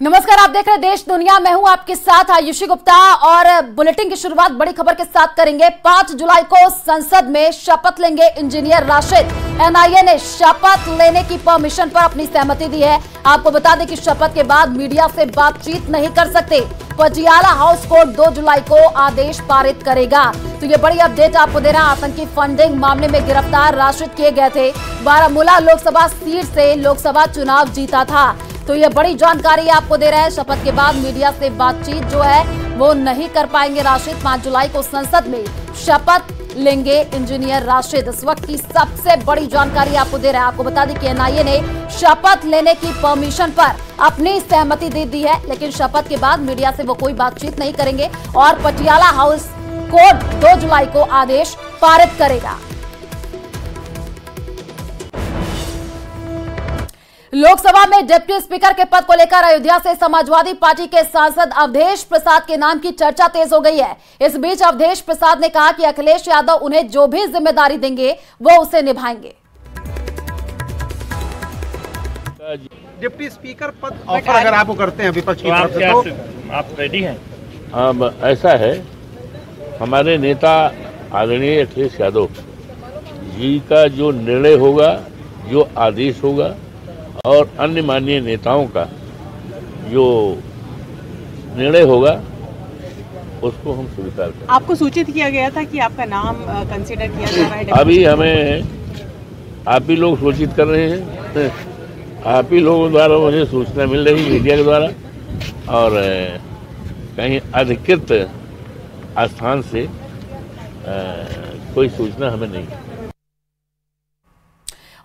नमस्कार, आप देख रहे हैं देश दुनिया। मैं हूं आपके साथ आयुषी गुप्ता और बुलेटिन की शुरुआत बड़ी खबर के साथ करेंगे। 5 जुलाई को संसद में शपथ लेंगे इंजीनियर राशिद। एनआईए ने शपथ लेने की परमिशन पर अपनी सहमति दी है। आपको बता दें कि शपथ के बाद मीडिया से बातचीत नहीं कर सकते। पटियाला हाउस कोर्ट 2 जुलाई को आदेश पारित करेगा। तो ये बड़ी अपडेट आपको दे रहा है। आतंकी फंडिंग मामले में गिरफ्तार राशिद किए गए थे। बारामूला लोकसभा सीट से लोकसभा चुनाव जीता था। तो ये बड़ी जानकारी आपको दे रहे हैं। शपथ के बाद मीडिया से बातचीत जो है वो नहीं कर पाएंगे राशिद। 5 जुलाई को संसद में शपथ लेंगे इंजीनियर राशिद। इस वक्त की सबसे बड़ी जानकारी आपको दे रहा है। आपको बता दें कि एनआईए ने शपथ लेने की परमिशन पर अपनी सहमति दे दी है, लेकिन शपथ के बाद मीडिया से वो कोई बातचीत नहीं करेंगे और पटियाला हाउस कोर्ट 2 जुलाई को आदेश पारित करेगा। लोकसभा में डिप्टी स्पीकर के पद को लेकर अयोध्या से समाजवादी पार्टी के सांसद अवधेश प्रसाद के नाम की चर्चा तेज हो गई है। इस बीच अवधेश प्रसाद ने कहा कि अखिलेश यादव उन्हें जो भी जिम्मेदारी देंगे वो उसे निभाएंगे। डिप्टी स्पीकर पद ऑफर अगर आपको करते हैं विपक्ष की तरफ से तो आप रेडी हैं? ऐसा है, हमारे नेता आदरणीय अखिलेश यादव जी का जो निर्णय होगा, जो आदेश होगा और अन्य माननीय नेताओं का जो निर्णय होगा उसको हम स्वीकार करें। आपको सूचित किया गया था कि आपका नाम कंसीडर किया जा रहा है? अभी हमें आप ही लोग सूचित कर रहे हैं, आप ही लोगों द्वारा मुझे सूचना मिल रही मीडिया के द्वारा, और कहीं अधिकृत स्थान से कोई सूचना हमें नहीं।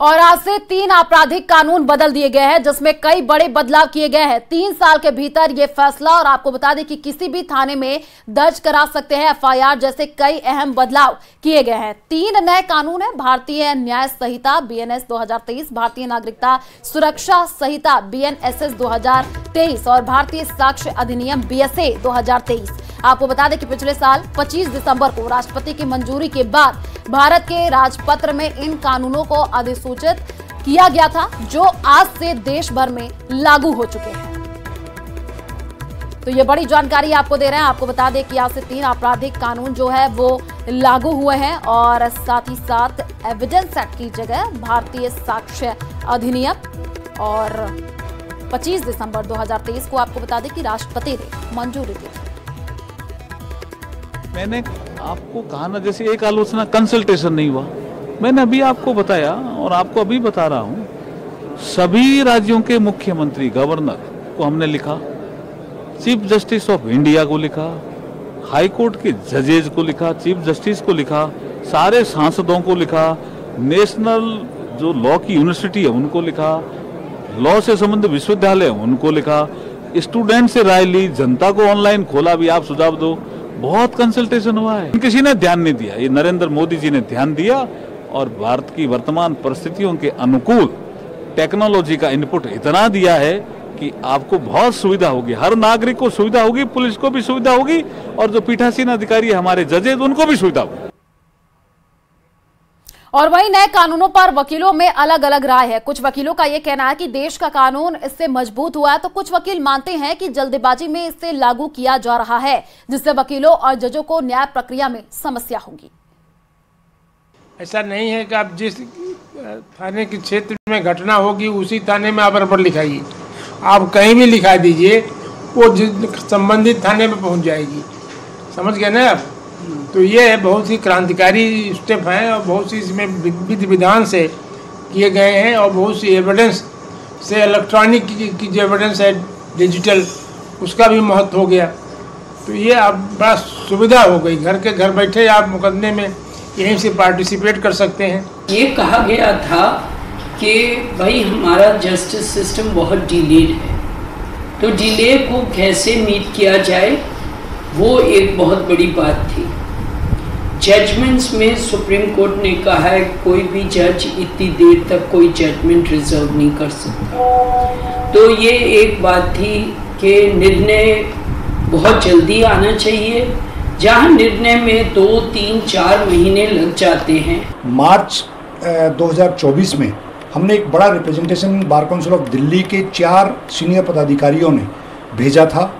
और आज से 3 आपराधिक कानून बदल दिए गए हैं, जिसमें कई बड़े बदलाव किए गए हैं। 3 साल के भीतर ये फैसला, और आपको बता दें कि किसी भी थाने में दर्ज करा सकते हैं एफआईआर, जैसे कई अहम बदलाव किए गए हैं। 3 नए कानून हैं: भारतीय न्याय संहिता बीएनएस 2023, भारतीय नागरिकता सुरक्षा संहिता बीएनएसएस 2023 और भारतीय साक्ष्य अधिनियम बीएसए 2023। आपको बता दें कि पिछले साल 25 दिसंबर को राष्ट्रपति की मंजूरी के बाद भारत के राजपत्र में इन कानूनों को अधिसूचित किया गया था, जो आज से देश भर में लागू हो चुके हैं। तो ये बड़ी जानकारी आपको दे रहे हैं। आपको बता दें कि आज से 3 आपराधिक कानून जो है वो लागू हुए हैं, और साथ ही साथ एविडेंस एक्ट की जगह भारतीय साक्ष्य अधिनियम, और 25 दिसंबर 2023 को आपको बता दें कि राष्ट्रपति ने मंजूरी दी। मैंने आपको कहा ना, जैसे एक आलोचना कंसल्टेशन नहीं हुआ, मैंने अभी आपको बताया और आपको अभी बता रहा हूं। सभी राज्यों के मुख्यमंत्री, गवर्नर को हमने लिखा, चीफ जस्टिस ऑफ इंडिया को लिखा, हाई कोर्ट के जजेज को लिखा, चीफ जस्टिस को लिखा, सारे सांसदों को लिखा, नेशनल जो लॉ की यूनिवर्सिटी है उनको लिखा, लॉ से संबंधित विश्वविद्यालय उनको लिखा, स्टूडेंट से राय ली, जनता को ऑनलाइन खोला, भी आप सुझाव दो। बहुत कंसल्टेशन हुआ है, किसी ने ध्यान नहीं दिया। ये नरेंद्र मोदी जी ने ध्यान दिया और भारत की वर्तमान परिस्थितियों के अनुकूल टेक्नोलॉजी का इनपुट इतना दिया है कि आपको बहुत सुविधा होगी, हर नागरिक को सुविधा होगी, पुलिस को भी सुविधा होगी, और जो पीठासीन अधिकारी हमारे जजेज उनको भी सुविधा होगी। और वहीं नए कानूनों पर वकीलों में अलग अलग राय है। कुछ वकीलों का यह कहना है कि देश का कानून इससे मजबूत हुआ है, तो कुछ वकील मानते हैं कि जल्दबाजी में इसे लागू किया जा रहा है, जिससे वकीलों और जजों को न्याय प्रक्रिया में समस्या होगी। ऐसा नहीं है कि आप जिस थाने के क्षेत्र में घटना होगी उसी थाने में आप रिपोर्ट लिखाइए, आप कहीं भी लिखा दीजिए, वो संबंधित थाने में पहुंच जाएगी। समझ गए ना आप? तो ये बहुत ही क्रांतिकारी स्टेप हैं, और बहुत सी इसमें विधि विधान से किए गए हैं, और बहुत सी एविडेंस से, इलेक्ट्रॉनिक की जो एविडेंस है डिजिटल, उसका भी महत्व हो गया। तो ये अब बड़ा सुविधा हो गई, घर के घर बैठे आप मुकदमे में यहीं से पार्टिसिपेट कर सकते हैं। ये कहा गया था कि भाई हमारा जस्टिस सिस्टम बहुत डिलेड है, तो डिले को कैसे मीट किया जाए, वो एक बहुत बड़ी बात थी। जजमेंट्स में सुप्रीम कोर्ट ने कहा है कोई भी जज इतनी देर तक कोई जजमेंट रिजर्व नहीं कर सकता। तो ये एक बात थी कि निर्णय बहुत जल्दी आना चाहिए, जहां निर्णय में 2, 3, 4 महीने लग जाते हैं। मार्च 2024 में हमने एक बड़ा representation bar council of Delhi के 4 सीनियर पदाधिकारियों ने भेजा था,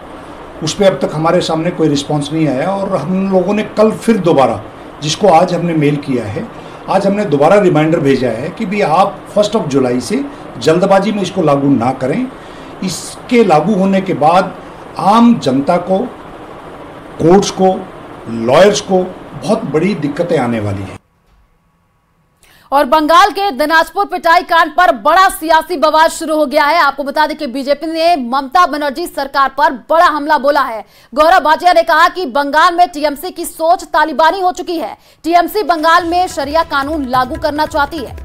उस पर अब तक हमारे सामने कोई रिस्पांस नहीं आया। और हम लोगों ने कल फिर दोबारा, जिसको आज हमने मेल किया है, आज हमने दोबारा रिमाइंडर भेजा है कि भी आप 1 जुलाई से जल्दबाजी में इसको लागू ना करें। इसके लागू होने के बाद आम जनता को, कोर्ट्स को, लॉयर्स को बहुत बड़ी दिक्कतें आने वाली हैं। और बंगाल के दिनाजपुर पिटाई कांड पर बड़ा सियासी बवाल शुरू हो गया है। आपको बता दें कि बीजेपी ने ममता बनर्जी सरकार पर बड़ा हमला बोला है। गौरव भाटिया ने कहा कि बंगाल में टीएमसी की सोच तालिबानी हो चुकी है। टीएमसी बंगाल में शरिया कानून लागू करना चाहती है।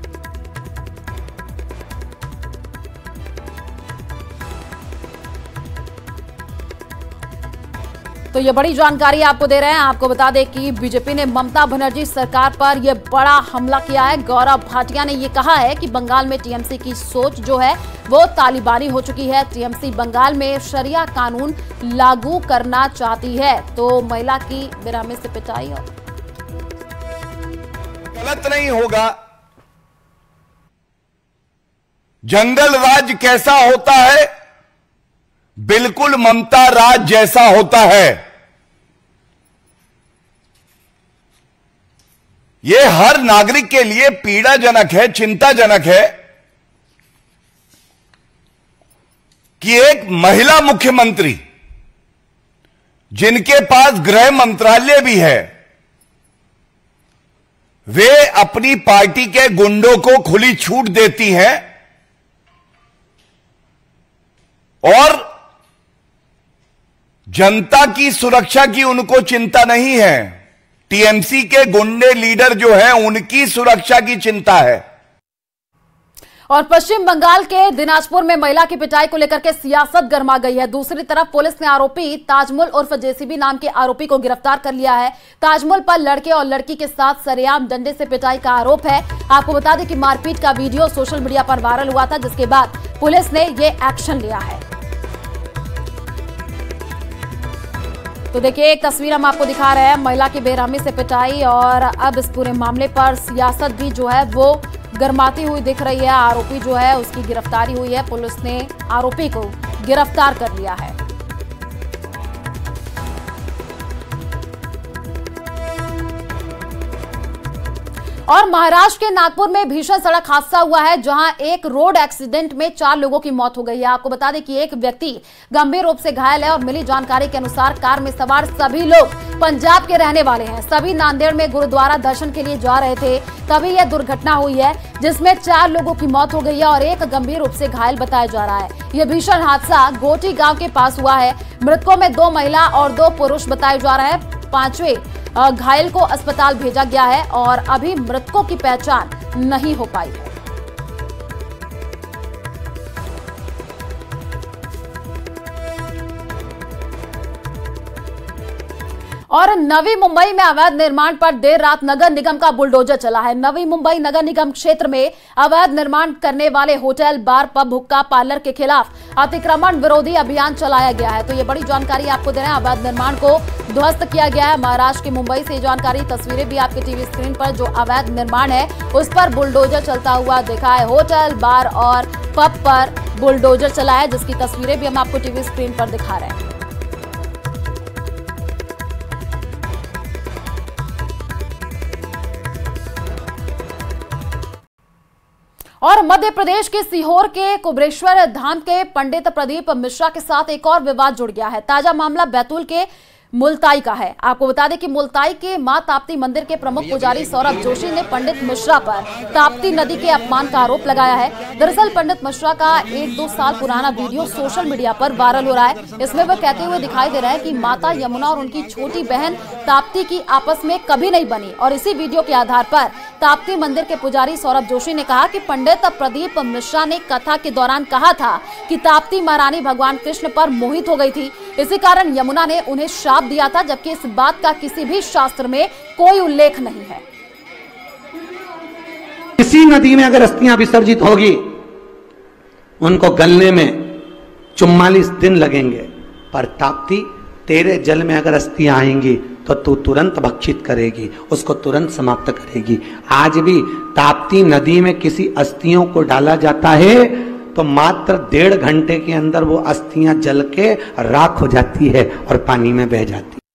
तो ये बड़ी जानकारी आपको दे रहे हैं। आपको बता दें कि बीजेपी ने ममता बनर्जी सरकार पर यह बड़ा हमला किया है। गौरव भाटिया ने यह कहा है कि बंगाल में टीएमसी की सोच जो है वो तालिबानी हो चुकी है। टीएमसी बंगाल में शरिया कानून लागू करना चाहती है। तो महिला की बेरहमी से पिटाई और गलत नहीं होगा। जंगल राज कैसा होता है? बिल्कुल ममता राज जैसा होता है। यह हर नागरिक के लिए पीड़ाजनक है, चिंताजनक है कि एक महिला मुख्यमंत्री, जिनके पास गृह मंत्रालय भी है, वे अपनी पार्टी के गुंडों को खुली छूट देती हैं और जनता की सुरक्षा की उनको चिंता नहीं है। टीएमसी के गुंडे लीडर जो हैं, उनकी सुरक्षा की चिंता है। और पश्चिम बंगाल के दिनाजपुर में महिला की पिटाई को लेकर के सियासत गर्मा गई है। दूसरी तरफ पुलिस ने आरोपी ताजमुल उर्फ जेसीबी नाम के आरोपी को गिरफ्तार कर लिया है। ताजमुल पर लड़के और लड़की के साथ सरेआम डंडे से पिटाई का आरोप है। आपको बता दें कि मारपीट का वीडियो सोशल मीडिया पर वायरल हुआ था, जिसके बाद पुलिस ने यह एक्शन लिया है। तो देखिए, एक तस्वीर हम आपको दिखा रहे हैं, महिला की बेरहमी से पिटाई। और अब इस पूरे मामले पर सियासत भी जो है वो गर्माती हुई दिख रही है। आरोपी जो है उसकी गिरफ्तारी हुई है। पुलिस ने आरोपी को गिरफ्तार कर लिया है। और महाराष्ट्र के नागपुर में भीषण सड़क हादसा हुआ है, जहां एक रोड एक्सीडेंट में 4 लोगों की मौत हो गई है। आपको बता दें कि एक व्यक्ति गंभीर रूप से घायल है और मिली जानकारी के अनुसार कार में सवार सभी लोग पंजाब के रहने वाले हैं। सभी नांदेड़ में गुरुद्वारा दर्शन के लिए जा रहे थे, तभी यह दुर्घटना हुई है, जिसमें 4 लोगों की मौत हो गई है और एक गंभीर रूप से घायल बताया जा रहा है। यह भीषण हादसा गोटी गांव के पास हुआ है। मृतकों में 2 महिला और 2 पुरुष बताए जा रहे हैं। 5वें घायल को अस्पताल भेजा गया है और अभी मृतकों की पहचान नहीं हो पाई है। और नवी मुंबई में अवैध निर्माण पर देर रात नगर निगम का बुलडोजर चला है। नवी मुंबई नगर निगम क्षेत्र में अवैध निर्माण करने वाले होटल, बार, पब, हुक्का पार्लर के खिलाफ अतिक्रमण विरोधी अभियान चलाया गया है। तो ये बड़ी जानकारी आपको दे रहे हैं। अवैध निर्माण को ध्वस्त किया गया है। महाराष्ट्र की मुंबई से जानकारी, तस्वीरें भी आपके टीवी स्क्रीन पर, जो अवैध निर्माण है उस पर बुलडोजर चलता हुआ देखा है। होटल, बार और पब पर बुलडोजर चला है, जिसकी तस्वीरें भी हम आपको टीवी स्क्रीन पर दिखा रहे हैं। और मध्य प्रदेश के सीहोर के कुबरेश्वर धाम के पंडित प्रदीप मिश्रा के साथ एक और विवाद जुड़ गया है। ताजा मामला बैतूल के मुलताई का है। आपको बता दें कि मुलताई के मां ताप्ती मंदिर के प्रमुख पुजारी सौरभ जोशी ने पंडित मिश्रा पर ताप्ती नदी के अपमान का आरोप लगाया है। दरअसल पंडित मिश्रा का 1-2 साल पुराना वीडियो सोशल मीडिया पर वायरल हो रहा है। इसमें वह कहते हुए दिखाई दे रहे हैं कि माता यमुना और उनकी छोटी बहन ताप्ती की आपस में कभी नहीं बनी। और इसी वीडियो के आधार पर ताप्ती मंदिर के पुजारी सौरभ जोशी ने कहा कि पंडित प्रदीप मिश्रा ने कथा के दौरान कहा था कि ताप्ती महारानी भगवान कृष्ण पर मोहित हो गई थी, इसी कारण यमुना ने उन्हें श्राप दिया था, जबकि इस बात का किसी भी शास्त्र में कोई उल्लेख नहीं है। किसी नदी में अगर अस्थियां विसर्जित होगी, उनको गलने में 44 दिन लगेंगे, पर ताप्ती तेरे जल में अगर अस्थियां आएंगी तो तू तुरंत भक्षित करेगी, उसको तुरंत समाप्त करेगी। आज भी ताप्ती नदी में किसी अस्थियों को डाला जाता है तो मात्र 1.5 घंटे के अंदर वो अस्थियां जल के राख हो जाती है और पानी में बह जाती है।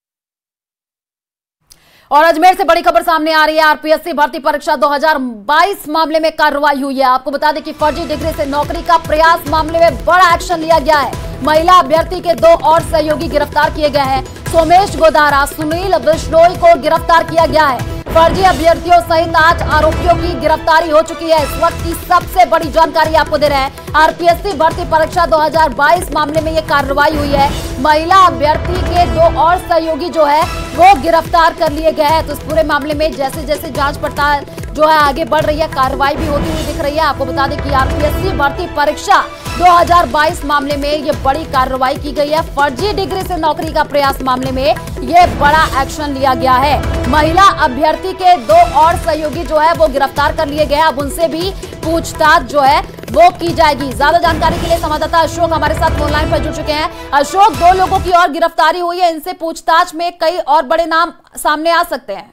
और अजमेर से बड़ी खबर सामने आ रही है। आरपीएससी भर्ती परीक्षा 2022 मामले में कार्रवाई हुई है। आपको बता दें कि फर्जी डिग्री से नौकरी का प्रयास मामले में बड़ा एक्शन लिया गया है। महिला अभ्यर्थी के 2 और सहयोगी गिरफ्तार किए गए हैं। सोमेश गोदारा, सुनील बिश्नोई को गिरफ्तार किया गया है। फर्जी अभ्यर्थियों सहित 8 आरोपियों की गिरफ्तारी हो चुकी है। इस वक्त की सबसे बड़ी जानकारी आपको दे रहे हैं। आरपीएससी भर्ती परीक्षा 2022 मामले में ये कार्रवाई हुई है। महिला अभ्यर्थी के 2 और सहयोगी जो है वो गिरफ्तार कर लिए गए हैं। तो इस पूरे मामले में जैसे जैसे जांच पड़ताल जो है आगे बढ़ रही है, कार्रवाई भी होती हुई दिख रही है। आपको बता दें कि आरपीएससी भर्ती परीक्षा 2022 मामले में ये बड़ी कार्रवाई की गई है। फर्जी डिग्री से नौकरी का प्रयास मामले में ये बड़ा एक्शन लिया गया है। महिला अभ्यर्थी के 2 और सहयोगी जो है वो गिरफ्तार कर लिए गए हैं। अब उनसे भी पूछताछ जो है वो की जाएगी। ज्यादा जानकारी के लिए संवाददाता अशोक हमारे साथ फोन लाइन पर जुड़ चुके हैं। अशोक, 2 लोगों की और गिरफ्तारी हुई है, इनसे पूछताछ में कई और बड़े नाम सामने आ सकते हैं।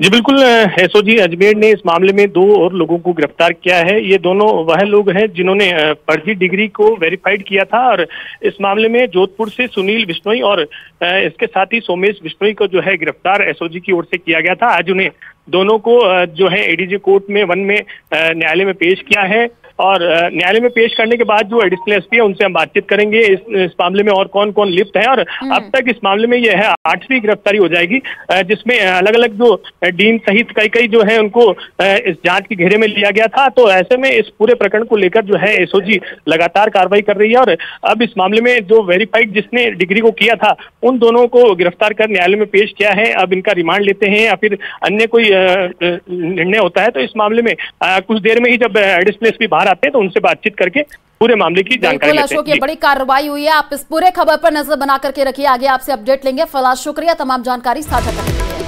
जी बिल्कुल एसओजी अजमेर ने इस मामले में 2 और लोगों को गिरफ्तार किया है। ये दोनों वह लोग हैं जिन्होंने फर्जी डिग्री को वेरीफाइड किया था और इस मामले में जोधपुर से सुनील बिश्नोई और इसके साथ ही सोमेश बिश्नोई को जो है गिरफ्तार एसओजी की ओर से किया गया था। आज उन्हें दोनों को जो है एडीजे कोर्ट में 1 में न्यायालय में पेश किया है और न्यायालय में पेश करने के बाद जो एडिशनल एसपी है उनसे हम बातचीत करेंगे इस मामले में और कौन कौन लिप्त है। और अब तक इस मामले में यह है 8वीं गिरफ्तारी हो जाएगी, जिसमें अलग अलग जो डीन सहित कई जो है उनको इस जांच के घेरे में लिया गया था। तो ऐसे में इस पूरे प्रकरण को लेकर जो है एसओजी लगातार कार्रवाई कर रही है और अब इस मामले में जो वेरीफाइड जिसने डिग्री को किया था उन दोनों को गिरफ्तार कर न्यायालय में पेश किया है। अब इनका रिमांड लेते हैं या फिर अन्य कोई निर्णय होता है। तो इस मामले में कुछ देर में ही जब एडिशनल एसपी बाहर आते हैं तो उनसे बातचीत करके पूरे मामले की जानकारी लेते हैं। अशोक, ये बड़ी कार्रवाई हुई है। आप इस पूरे खबर पर नजर बना करके रखिए, आगे आपसे अपडेट लेंगे। फिलहाल शुक्रिया तमाम जानकारी साझा करने के लिए।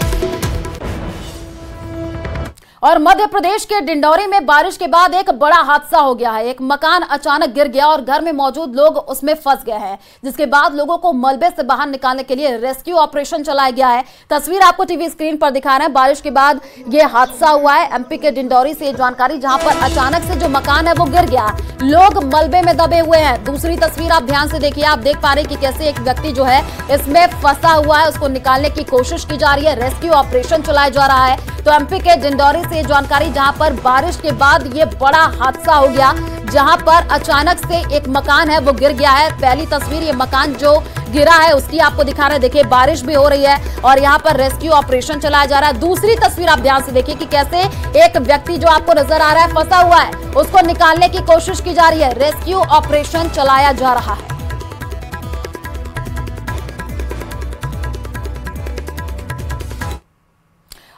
और मध्य प्रदेश के डिंडौरी में बारिश के बाद एक बड़ा हादसा हो गया है। एक मकान अचानक गिर गया और घर में मौजूद लोग उसमें फंस गए हैं, जिसके बाद लोगों को मलबे से बाहर निकालने के लिए रेस्क्यू ऑपरेशन चलाया गया है। तस्वीर आपको टीवी स्क्रीन पर दिखा रहे हैं। बारिश के बाद यह हादसा हुआ है। एमपी के डिंडौरी से जानकारी, जहां पर अचानक से जो मकान है वो गिर गया, लोग मलबे में दबे हुए हैं। दूसरी तस्वीर आप ध्यान से देखिए, आप देख पा रहे हैं कि कैसे एक व्यक्ति जो है इसमें फंसा हुआ है, उसको निकालने की कोशिश की जा रही है, रेस्क्यू ऑपरेशन चलाया जा रहा है। तो एमपी के डिंडौरी से जानकारी, जहां पर बारिश के बाद ये बड़ा हादसा हो गया, जहां पर अचानक से एक मकान है वो गिर गया है। पहली तस्वीर ये मकान जो गिरा है उसकी आपको दिखा रहे हैं। देखिए बारिश भी हो रही है और यहाँ पर रेस्क्यू ऑपरेशन चलाया जा रहा है। दूसरी तस्वीर आप ध्यान से देखिए कि कैसे एक व्यक्ति जो आपको नजर आ रहा है फंसा हुआ है, उसको निकालने की कोशिश की जा रही है, रेस्क्यू ऑपरेशन चलाया जा रहा है।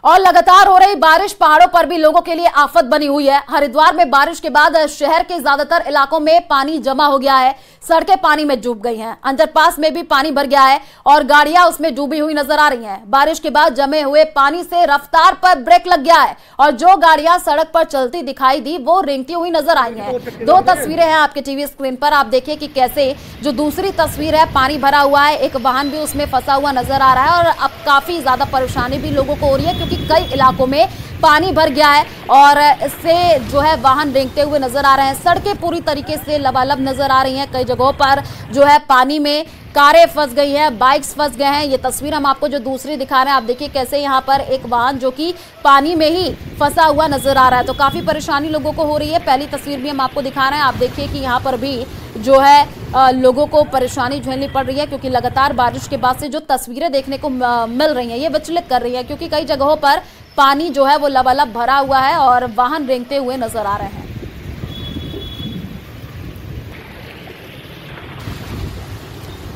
और लगातार हो रही बारिश पहाड़ों पर भी लोगों के लिए आफत बनी हुई है। हरिद्वार में बारिश के बाद शहर के ज्यादातर इलाकों में पानी जमा हो गया है, सड़कें पानी में डूब गई हैं, अंडरपास में भी पानी भर गया है और गाड़ियां उसमें डूबी हुई नजर आ रही हैं। बारिश के बाद जमे हुए पानी से रफ्तार पर ब्रेक लग गया है और जो गाड़ियां सड़क पर चलती दिखाई दी वो रेंगती हुई नजर आई हैं। 2 तस्वीरें हैं आपके टीवी स्क्रीन पर, आप देखिए कि कैसे जो दूसरी तस्वीर है पानी भरा हुआ है, एक वाहन भी उसमें फंसा हुआ नजर आ रहा है और अब काफी ज्यादा परेशानी भी लोगों को हो रही है क्योंकि कई इलाकों में पानी भर गया है और इससे जो है वाहन रेंगते हुए नजर आ रहे हैं। सड़कें पूरी तरीके से लबालब नजर आ रही हैं। कई जगहों पर जो है पानी में कारें फंस गई हैं, बाइक्स फंस गए हैं। ये तस्वीर हम आपको जो दूसरी दिखा रहे हैं, आप देखिए कैसे यहाँ पर एक वाहन जो कि पानी में ही फंसा हुआ नजर आ रहा है। तो काफी परेशानी लोगों को हो रही है। पहली तस्वीर भी हम आपको दिखा रहे हैं, आप देखिए कि यहाँ पर भी जो है लोगों को परेशानी झेलनी पड़ रही है क्योंकि लगातार बारिश के बाद से जो तस्वीरें देखने को मिल रही हैं ये विचलित कर रही है क्योंकि कई जगहों पर पानी जो है वो लबालब भरा हुआ है और वाहन रेंगते हुए नजर आ रहे हैं।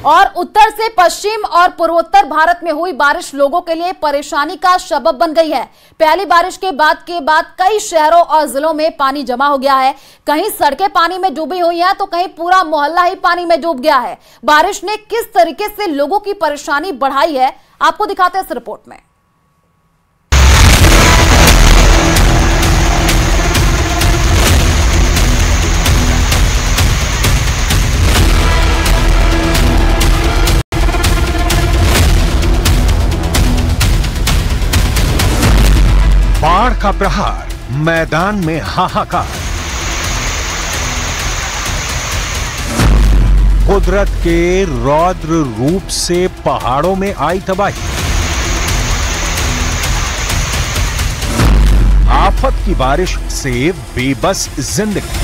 और उत्तर से पश्चिम और पूर्वोत्तर भारत में हुई बारिश लोगों के लिए परेशानी का सबब बन गई है। पहली बारिश के बाद कई शहरों और जिलों में पानी जमा हो गया है। कहीं सड़कें पानी में डूबी हुई हैं तो कहीं पूरा मोहल्ला ही पानी में डूब गया है। बारिश ने किस तरीके से लोगों की परेशानी बढ़ाई है आपको दिखाते हैं इस रिपोर्ट में। बाढ़ का प्रहार, मैदान में हाहाकार। कुदरत के रौद्र रूप से पहाड़ों में आई तबाही। आफत की बारिश से बेबस जिंदगी।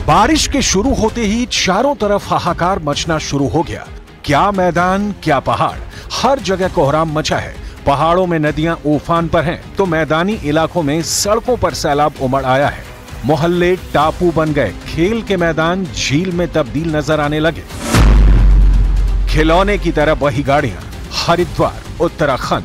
बारिश के शुरू होते ही चारों तरफ हाहाकार मचना शुरू हो गया। क्या मैदान क्या पहाड़, हर जगह कोहराम मचा है। पहाड़ों में नदियां उफान पर हैं, तो मैदानी इलाकों में सड़कों पर सैलाब उमड़ आया है। मोहल्ले टापू बन गए, खेल के मैदान झील में तब्दील नजर आने लगे। खिलौने की तरह वही गाड़ियां, हरिद्वार, उत्तराखंड।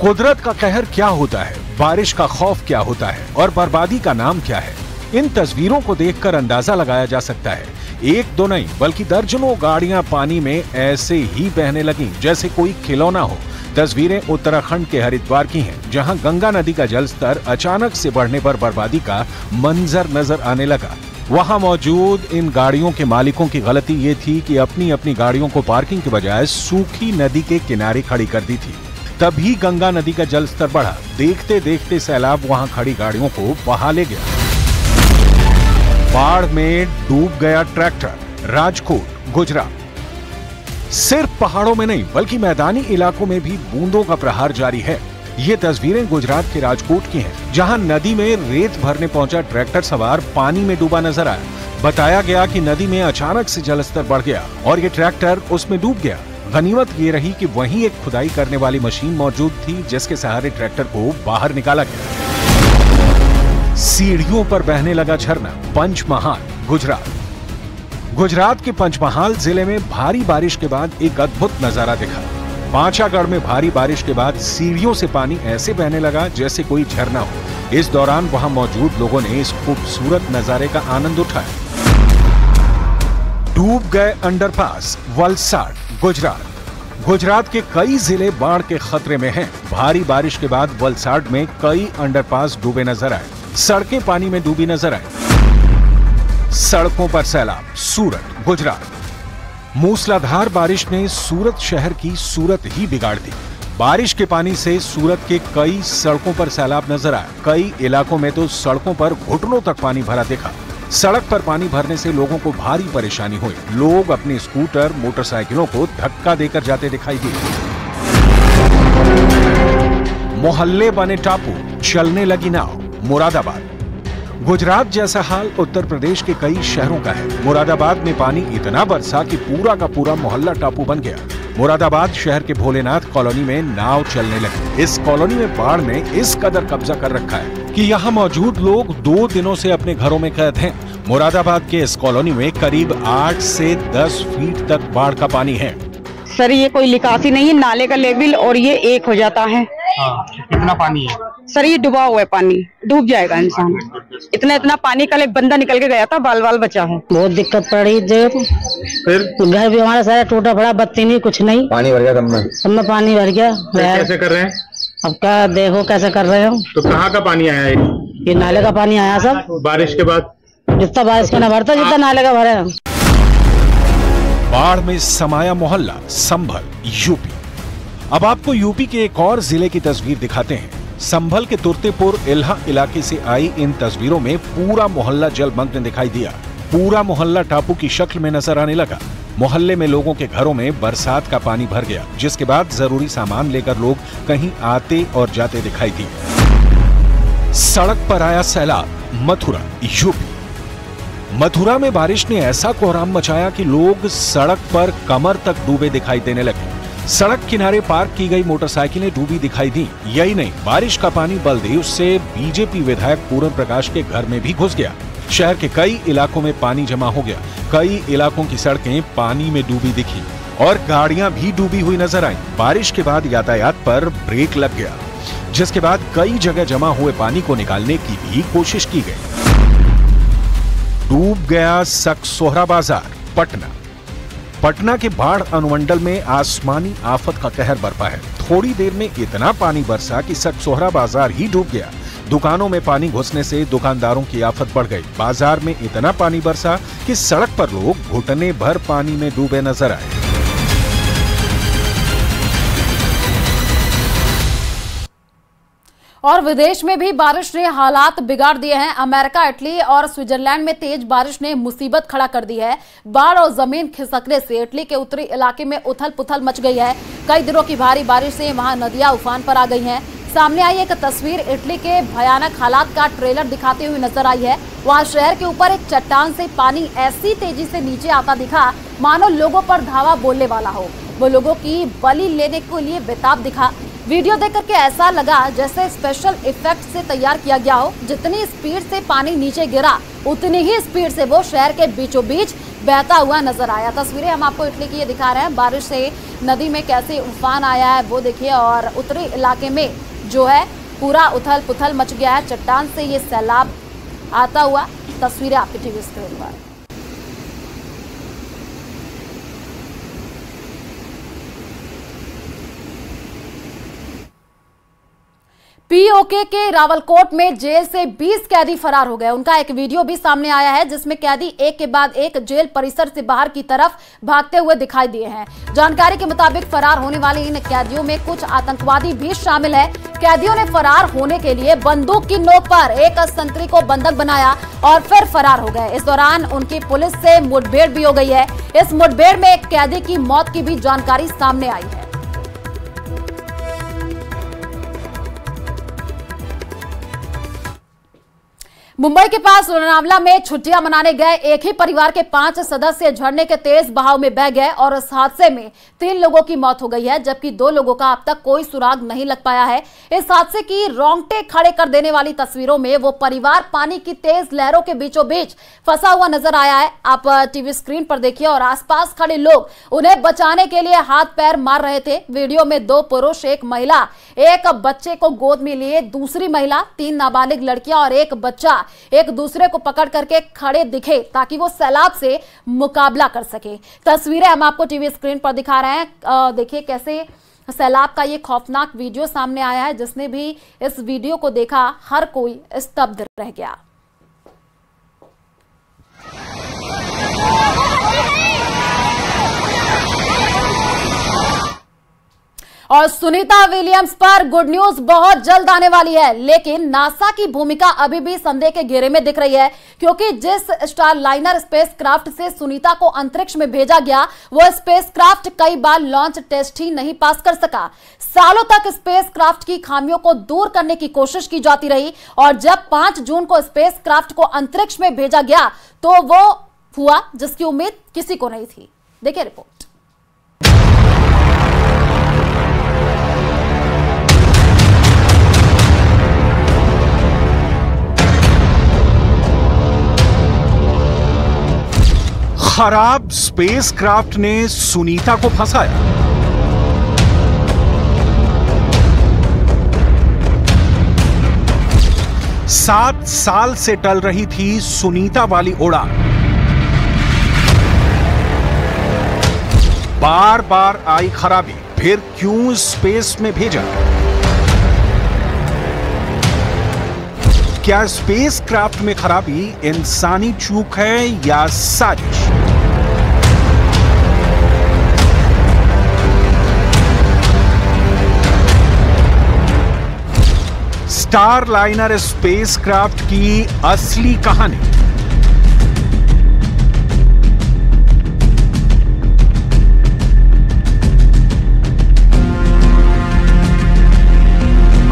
कुदरत का कहर क्या होता है, बारिश का खौफ क्या होता है और बर्बादी का नाम क्या है, इन तस्वीरों को देखकर अंदाजा लगाया जा सकता है। एक दो नहीं बल्कि दर्जनों गाड़ियां पानी में ऐसे ही बहने लगीं जैसे कोई खिलौना हो। तस्वीरें उत्तराखंड के हरिद्वार की हैं, जहां गंगा नदी का जलस्तर अचानक से बढ़ने पर बर्बादी का मंजर नजर आने लगा। वहां मौजूद इन गाड़ियों के मालिकों की गलती ये थी कि अपनी अपनी गाड़ियों को पार्किंग के बजाय सूखी नदी के किनारे खड़ी कर दी थी। तभी गंगा नदी का जलस्तर बढ़ा। देखते देखते सैलाब वहां खड़ी गाड़ियों को बहा ले गया। बाढ़ में डूब गया ट्रैक्टर, राजकोट, गुजरात। सिर्फ पहाड़ों में नहीं बल्कि मैदानी इलाकों में भी बूंदों का प्रहार जारी है। ये तस्वीरें गुजरात के राजकोट की हैं, जहां नदी में रेत भरने पहुंचा ट्रैक्टर सवार पानी में डूबा नजर आया। बताया गया कि नदी में अचानक से जलस्तर बढ़ गया और ये ट्रैक्टर उसमें डूब गया। गनीमत ये रही कि वहीं एक खुदाई करने वाली मशीन मौजूद थी, जिसके सहारे ट्रैक्टर को बाहर निकाला गया। सीढ़ियों पर बहने लगा झरना, पंचमहाल, गुजरात। गुजरात के पंचमहाल जिले में भारी बारिश के बाद एक अद्भुत नजारा दिखा। पांचागढ़ में भारी बारिश के बाद सीढ़ियों से पानी ऐसे बहने लगा जैसे कोई झरना हो। इस दौरान वहां मौजूद लोगों ने इस खूबसूरत नजारे का आनंद उठाया। डूब गए अंडरपास, वलसाड, गुजरात। गुजरात के कई जिले बाढ़ के खतरे में हैं। भारी बारिश के बाद वलसाड में कई अंडरपास डूबे नजर आए, सड़कें पानी में डूबी नजर आई। सड़कों पर सैलाब, सूरत, गुजरात। मूसलाधार बारिश ने सूरत शहर की सूरत ही बिगाड़ दी। बारिश के पानी से सूरत के कई सड़कों पर सैलाब नजर आया। कई इलाकों में तो सड़कों पर घुटनों तक पानी भरा दिखा। सड़क पर पानी भरने से लोगों को भारी परेशानी हुई। लोग अपने स्कूटर, मोटरसाइकिलों को धक्का देकर जाते दिखाई दिए। मोहल्ले बने टापू, चलने लगी नाव, मुरादाबाद। गुजरात जैसा हाल उत्तर प्रदेश के कई शहरों का है। मुरादाबाद में पानी इतना बरसा कि पूरा का पूरा मोहल्ला टापू बन गया। मुरादाबाद शहर के भोलेनाथ कॉलोनी में नाव चलने लगी। इस कॉलोनी में बाढ़ ने इस कदर कब्जा कर रखा है कि यहाँ मौजूद लोग 2 दिनों से अपने घरों में कैद हैं। मुरादाबाद के इस कॉलोनी में करीब 8 से 10 फीट तक बाढ़ का पानी है। सर ये कोई निकासी नहीं है, नाले का लेवल और ये एक हो जाता है। कितना पानी है? सर ये डूबा हुआ है, पानी डूब जाएगा इंसान। इतना पानी, कल एक बंदा निकल के गया था, बाल बाल बचा है। बहुत दिक्कत पड़ी। फिर घर भी हमारा सारा टूटा पड़ा, बत्ती नहीं, कुछ नहीं। पानी भर गया सब में पानी भर गया। कैसे कर रहे हैं अब? क्या देखो कैसे कर रहे हो। तो कहाँ का पानी आया है? ये नाले का पानी आया सब। बारिश के बाद जितना बारिश का न भरता, जितना नाले का भरे। बाढ़ में समाया मोहल्ला, संभल, यूपी। अब आपको यूपी के एक और जिले की तस्वीर दिखाते हैं। संभल के तुर्तेपुर इल्हा इलाके से आई इन तस्वीरों में पूरा मोहल्ला जलमग्न दिखाई दिया। पूरा मोहल्ला टापू की शक्ल में नजर आने लगा। मोहल्ले में लोगों के घरों में बरसात का पानी भर गया, जिसके बाद जरूरी सामान लेकर लोग कहीं आते और जाते दिखाई दिए। सड़क पर आया सैलाब, मथुरा, यूपी। मथुरा में बारिश ने ऐसा कोहराम मचाया कि लोग सड़क पर कमर तक डूबे दिखाई देने लगे। सड़क किनारे पार्क की गई मोटरसाइकिलें डूबी दिखाई दी। यही नहीं, बारिश का पानी बलदेव से बीजेपी विधायक पूरन प्रकाश के घर में भी घुस गया। शहर के कई इलाकों में पानी जमा हो गया। कई इलाकों की सड़कें पानी में डूबी दिखी और गाड़ियां भी डूबी हुई नजर आईं। बारिश के बाद यातायात पर ब्रेक लग गया, जिसके बाद कई जगह जमा हुए पानी को निकालने की भी कोशिश की गई। डूब गया सकसोहरा बाजार, पटना। पटना के बाढ़ अनुमंडल में आसमानी आफत का कहर बरपा है। थोड़ी देर में इतना पानी बरसा कि सकसोहरा बाजार ही डूब गया। दुकानों में पानी घुसने से दुकानदारों की आफत बढ़ गई। बाजार में इतना पानी बरसा कि सड़क पर लोग घुटने भर पानी में डूबे नजर आए। और विदेश में भी बारिश ने हालात बिगाड़ दिए हैं। अमेरिका, इटली और स्विट्जरलैंड में तेज बारिश ने मुसीबत खड़ा कर दी है। बाढ़ और जमीन खिसकने से इटली के उत्तरी इलाके में उथल पुथल मच गई है। कई दिनों की भारी बारिश से वहां नदियां उफान पर आ गई हैं। सामने आई एक तस्वीर इटली के भयानक हालात का ट्रेलर दिखाती हुई नजर आई है। वहां शहर के ऊपर एक चट्टान से पानी ऐसी तेजी से नीचे आता दिखा मानो लोगों पर धावा बोलने वाला हो। वो लोगों की बलि लेने के लिए बेताब दिखा। वीडियो देख करके ऐसा लगा जैसे स्पेशल इफेक्ट से तैयार किया गया हो। जितनी स्पीड से पानी नीचे गिरा उतनी ही स्पीड से वो शहर के बीचों बीच बहता हुआ नजर आया। तस्वीरें हम आपको इटली की ये दिखा रहे हैं। बारिश से नदी में कैसे उफान आया है वो देखिए। और उत्तरी इलाके में जो है पूरा उथल पुथल मच गया है। चट्टान से ये सैलाब आता हुआ तस्वीरें आपकी टीवी स्क्रीन पर। पीओके के रावलकोट में जेल से 20 कैदी फरार हो गए। उनका एक वीडियो भी सामने आया है जिसमें कैदी एक के बाद एक जेल परिसर से बाहर की तरफ भागते हुए दिखाई दिए हैं। जानकारी के मुताबिक फरार होने वाले इन कैदियों में कुछ आतंकवादी भी शामिल है। कैदियों ने फरार होने के लिए बंदूक की नोक पर एक संतरी को बंधक बनाया और फिर फरार हो गए। इस दौरान उनकी पुलिस से मुठभेड़ भी हो गई है। इस मुठभेड़ में एक कैदी की मौत की भी जानकारी सामने आई है। मुंबई के पास लोनावला में छुट्टियां मनाने गए एक ही परिवार के 5 सदस्य झरने के तेज बहाव में बह गए और इस हादसे में 3 लोगों की मौत हो गई है, जबकि 2 लोगों का अब तक कोई सुराग नहीं लग पाया है। इस हादसे की रोंगटे खड़े कर देने वाली तस्वीरों में वो परिवार पानी की तेज लहरों के बीचों बीच फंसा हुआ नजर आया है। आप टीवी स्क्रीन पर देखिए और आसपास खड़े लोग उन्हें बचाने के लिए हाथ पैर मार रहे थे। वीडियो में 2 पुरुष, एक महिला, एक बच्चे को गोद में लिए दूसरी महिला, 3 नाबालिग लड़कियां और एक बच्चा एक दूसरे को पकड़ करके खड़े दिखे ताकि वो सैलाब से मुकाबला कर सके। तस्वीरें हम आपको टीवी स्क्रीन पर दिखा रहे हैं। देखिए कैसे सैलाब का ये खौफनाक वीडियो सामने आया है। जिसने भी इस वीडियो को देखा हर कोई स्तब्ध रह गया। और सुनीता विलियम्स पर गुड न्यूज बहुत जल्द आने वाली है, लेकिन नासा की भूमिका अभी भी संदेह के घेरे में दिख रही है, क्योंकि जिस स्टारलाइनर स्पेसक्राफ्ट से सुनीता को अंतरिक्ष में भेजा गया वो स्पेसक्राफ्ट कई बार लॉन्च टेस्ट ही नहीं पास कर सका। सालों तक स्पेसक्राफ्ट की खामियों को दूर करने की कोशिश की जाती रही और जब 5 जून को स्पेसक्राफ्ट को अंतरिक्ष में भेजा गया तो वो हुआ जिसकी उम्मीद किसी को नहीं थी। देखिए रिपोर्ट। खराब स्पेसक्राफ्ट ने सुनीता को फंसाया। सात साल से टल रही थी सुनीता वाली उड़ान। बार बार आई खराबी, फिर क्यों स्पेस में भेजा? क्या स्पेसक्राफ्ट में खराबी इंसानी चूक है या साजिश? स्टारलाइनर स्पेसक्राफ्ट की असली कहानी।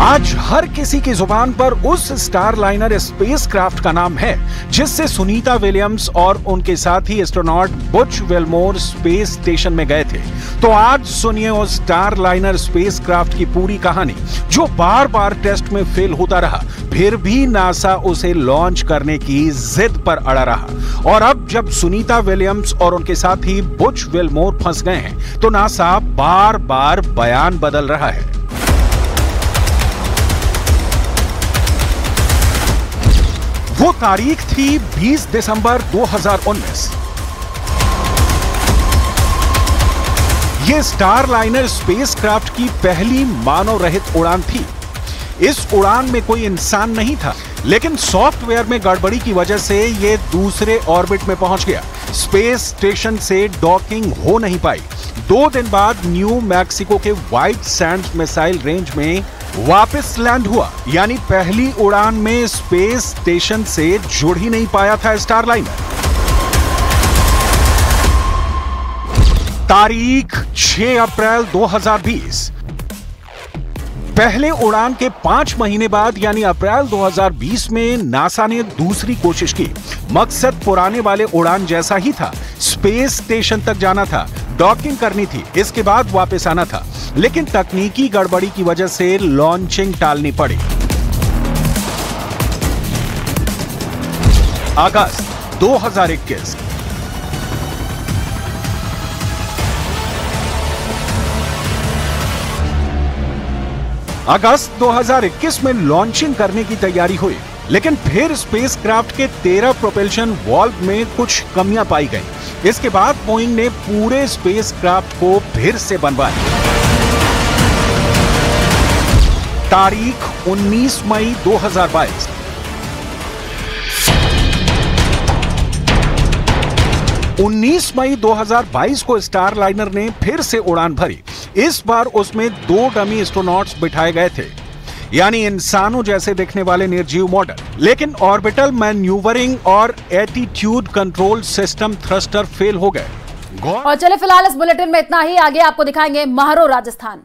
आज हर किसी की जुबान पर उस स्टारलाइनर स्पेसक्राफ्ट का नाम है जिससे सुनीता विलियम्स और उनके साथी astronaut Butch Wilmore space station में गए थे। तो आज सुनिए उस स्टारलाइनर स्पेसक्राफ्ट की पूरी कहानी, जो बार बार टेस्ट में फेल होता रहा, फिर भी नासा उसे लॉन्च करने की जिद पर अड़ा रहा। और अब जब सुनीता विलियम्स और उनके साथी बुच विल्मोर फंस गए हैं तो नासा बार बार बयान बदल रहा है। वो तारीख थी 20 दिसंबर 2019। ये स्टारलाइनर स्पेसक्राफ्ट की पहली मानव रहित उड़ान थी। इस उड़ान में कोई इंसान नहीं था, लेकिन सॉफ्टवेयर में गड़बड़ी की वजह से ये दूसरे ऑर्बिट में पहुंच गया। स्पेस स्टेशन से डॉकिंग हो नहीं पाई। 2 दिन बाद न्यू मैक्सिको के व्हाइट सैंड्स मिसाइल रेंज में वापस लैंड हुआ, यानी पहली उड़ान में स्पेस स्टेशन से जुड़ ही नहीं पाया था स्टारलाइनर। तारीख 6 अप्रैल 2020। पहले उड़ान के 5 महीने बाद यानी अप्रैल 2020 में नासा ने दूसरी कोशिश की। मकसद पुराने वाले उड़ान जैसा ही था, स्पेस स्टेशन तक जाना था, डॉकिंग करनी थी, इसके बाद वापस आना था। लेकिन तकनीकी गड़बड़ी की वजह से लॉन्चिंग टालनी पड़ी। अगस्त 2021। अगस्त 2021 में लॉन्चिंग करने की तैयारी हुई, लेकिन फिर स्पेसक्राफ्ट के 13 प्रोपल्शन वाल्व में कुछ कमियां पाई गईं। इसके बाद बोइंग ने पूरे स्पेसक्राफ्ट को फिर से बनवाया। तारीख 19 मई 2022। उन्नीस मई 2022 को स्टारलाइनर ने फिर से उड़ान भरी। इस बार उसमें 2 डमी एस्ट्रोनॉट्स बिठाए गए थे, यानी इंसानों जैसे दिखने वाले निर्जीव मॉडल। लेकिन ऑर्बिटल मैन्यूवरिंग और attitude control system thruster fail हो गए। और चले फिलहाल इस बुलेटिन में इतना ही। आगे आपको दिखाएंगे महारो राजस्थान।